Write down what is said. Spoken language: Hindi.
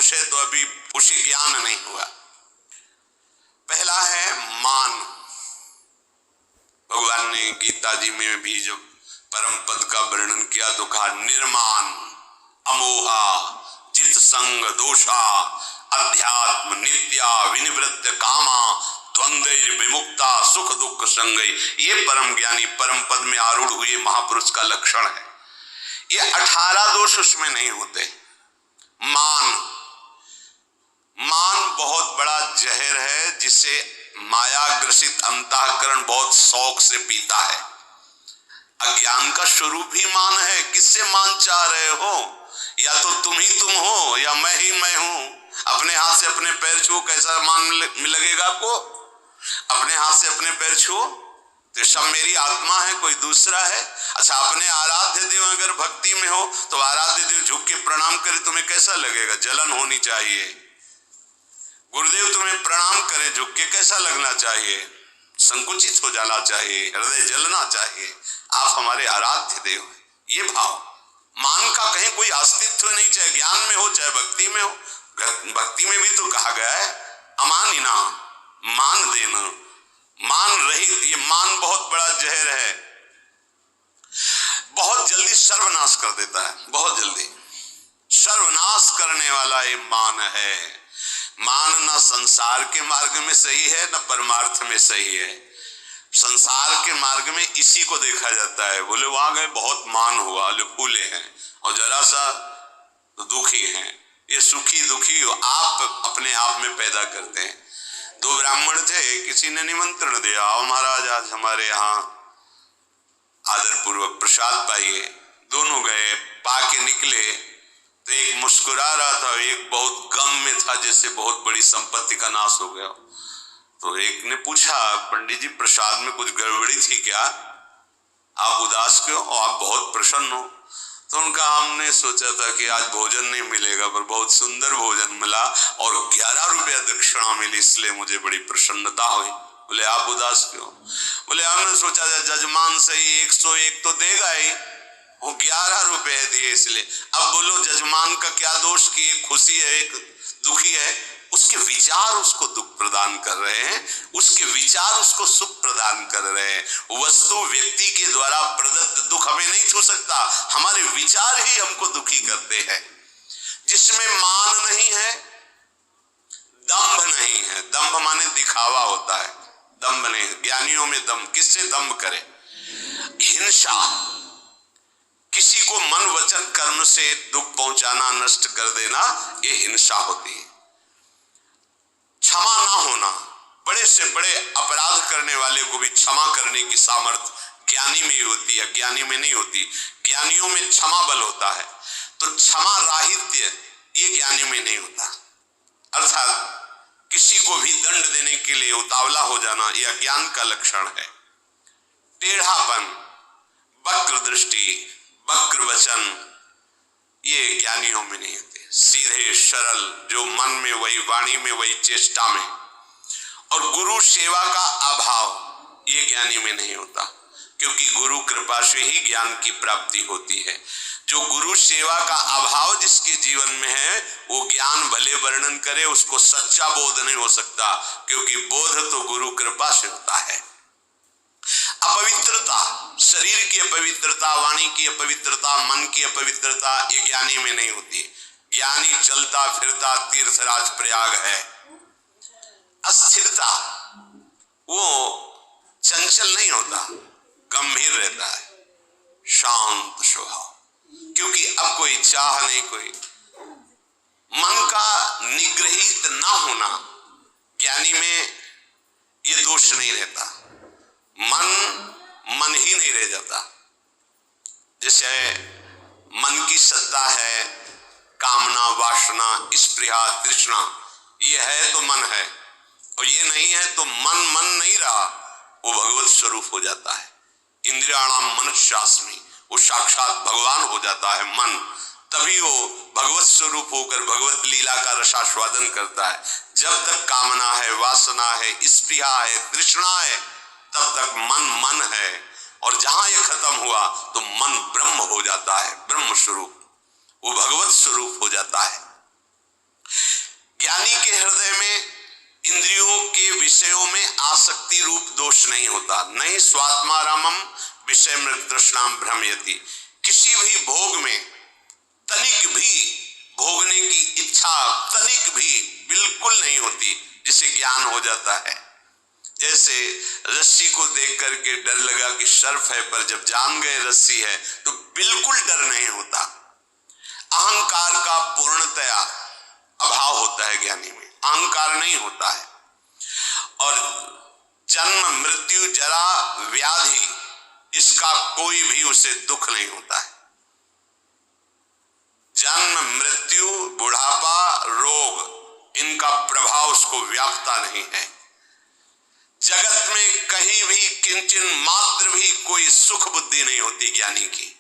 पुरुष है तो अभी उसे ज्ञान नहीं हुआ। पहला है मान। भगवान ने गीता जी में भी जब परम पद का वर्णन किया तो कहा निर्मान अमोहा जित संग दोषा अध्यात्म नित्या विनिवृत्त कामा द्वंद्वैर विमुक्ता सुख दुख संगै। ये परम ज्ञानी परम पद में आरूढ़ हुए महापुरुष का लक्षण है। ये 18 दोष उसमें नहीं होते। मान बहुत बड़ा जहर है जिसे मायाग्रसित अंतःकरण बहुत शौक से पीता है। अज्ञान का स्वरूप ही मान है। किससे मान चाह रहे हो? या तो तुम ही तुम हो या मैं ही मैं हूं। अपने हाथ से अपने पैर छुओ, कैसा मान लगेगा आपको? अपने हाथ से अपने पैर छुओ तो सब मेरी आत्मा है, कोई दूसरा है। अच्छा, अपने आराध्य देव अगर भक्ति में हो तो आराध्य देव झुक के प्रणाम करे, तुम्हें कैसा लगेगा? जलन होनी चाहिए। गुरुदेव तुम्हें प्रणाम करे झुक के, कैसा लगना चाहिए? संकुचित हो जाना चाहिए, हृदय जलना चाहिए। आप हमारे आराध्य देव हैं। ये भाव मान का कहीं कोई अस्तित्व नहीं, चाहे ज्ञान में हो चाहे भक्ति में हो। भक्ति में भी तो कहा गया है अमानिना, मान देना, मान रहित। ये मान बहुत बड़ा जहर है, बहुत जल्दी सर्वनाश कर देता है। बहुत जल्दी सर्वनाश करने वाला ये मान है। मान न संसार के मार्ग में सही है न परमार्थ में सही है। संसार के मार्ग में इसी को देखा जाता है। बोले वहां गए बहुत मान हुआ, फूले हैं और जरा सा दुखी हैं। ये सुखी दुखी आप अपने आप में पैदा करते हैं। 2 ब्राह्मण थे, किसी ने निमंत्रण दिया, आओ महाराज आज हमारे यहाँ आदर पूर्वक प्रसाद पाइए। दोनों गए, पाके निकले तो एक मुस्कुरा रहा था, एक बहुत गम में था जैसे बहुत बड़ी संपत्ति का नाश हो गया। तो एक ने पूछा, पंडित जी प्रसाद में कुछ गड़बड़ी थी क्या? आप उदास क्यों? आप बहुत प्रसन्न हो। तो उनका हमने सोचा था कि आज भोजन नहीं मिलेगा, पर बहुत सुंदर भोजन मिला और 11 रुपया दक्षिणा मिली, इसलिए मुझे बड़ी प्रसन्नता हुई। बोले आप उदास क्यों? बोले हमने सोचा था जजमान सही 101 तो देगा ही, वो 11 रुपए दिए इसलिए। अब बोलो जजमान का क्या दोष कि एक खुशी है एक दुखी है? उसके विचार उसको दुख प्रदान कर रहे हैं, उसके विचार उसको सुख प्रदान कर रहे हैं। वस्तु व्यक्ति के द्वारा प्रदत्त दुख हमें नहीं छू सकता, हमारे विचार ही हमको दुखी करते हैं। जिसमें मान नहीं है, दंभ नहीं है। दंभ माने दिखावा होता है, दंभ नहीं। ज्ञानियों में दंभ, किससे दंभ करे? हिंसा, किसी को मन वचन कर्म से दुख पहुंचाना, नष्ट कर देना, ये हिंसा होती है। क्षमा ना होना, बड़े से बड़े अपराध करने वाले को भी क्षमा करने की सामर्थ्य ज्ञानी में ही होती है, ज्ञानी में नहीं होती। ज्ञानियों में क्षमा बल होता है, तो क्षमा राहित्य ये ज्ञानी में नहीं होता। अर्थात किसी को भी दंड देने के लिए उतावला हो जाना, यह अज्ञान का लक्षण है। टेढ़ापन, वक्र दृष्टि, वक्र वचन, ये ज्ञानियों में नहीं होते। सीधे सरल, जो मन में वही, वाणी में वही, चेष्टा में। और गुरु सेवा का अभाव, ये ज्ञानी में नहीं होता, क्योंकि गुरु कृपा से ही ज्ञान की प्राप्ति होती है। जो गुरु सेवा का अभाव जिसके जीवन में है, वो ज्ञान भले वर्णन करे, उसको सच्चा बोध नहीं हो सकता, क्योंकि बोध तो गुरु कृपा से होता है। अपवित्रता, शरीर की अपवित्रता, वाणी की अपवित्रता, मन की अपवित्रता, ये ज्ञानी में नहीं होती। ज्ञानी चलता फिरता तीर्थराज प्रयाग है। अस्थिरता, वो चंचल नहीं होता, गंभीर रहता है, शांत स्वभाव, क्योंकि अब कोई चाह नहीं, कोई मन का निग्रहित ना होना, ज्ञानी में ये दोष नहीं रहता। मन ही नहीं रह जाता। जैसे मन की सत्ता है, कामना, वासना, स्पृहा, तृष्णा, ये है तो मन है, और ये नहीं है तो मन नहीं रहा, वो भगवत स्वरूप हो जाता है। इंद्रियाणाम मनश्चास्मि, वो साक्षात भगवान हो जाता है मन। तभी वो भगवत स्वरूप होकर भगवत लीला का रसास्वादन करता है। जब तक कामना है, वासना है, स्पृहा है, तृष्णा है, तब तक मन है, और जहां ये खत्म हुआ तो मन ब्रह्म हो जाता है, ब्रह्म स्वरूप, वो भगवत स्वरूप हो जाता है। विषयों में आसक्ति रूप दोष नहीं होता। नहीं स्वात्मारामम विषय मृग तृष्णाम भ्रमयति। किसी भी भोग में तनिक भी भोगने की इच्छा तनिक भी बिल्कुल नहीं होती, जिसे ज्ञान हो जाता है। जैसे रस्सी को देख करके डर लगा कि सर्प है, पर जब जान गए रस्सी है तो बिल्कुल डर नहीं होता। अहंकार का पूर्णतया अभाव होता है ज्ञानी में, अहंकार नहीं होता है। और जन्म मृत्यु जरा व्याधि इसका कोई भी उसे दुख नहीं होता है। जन्म मृत्यु बुढ़ापा रोग इनका प्रभाव उसको व्यापता नहीं है। जगत में कहीं भी किंचन मात्र भी कोई सुख बुद्धि नहीं होती ज्ञानी की।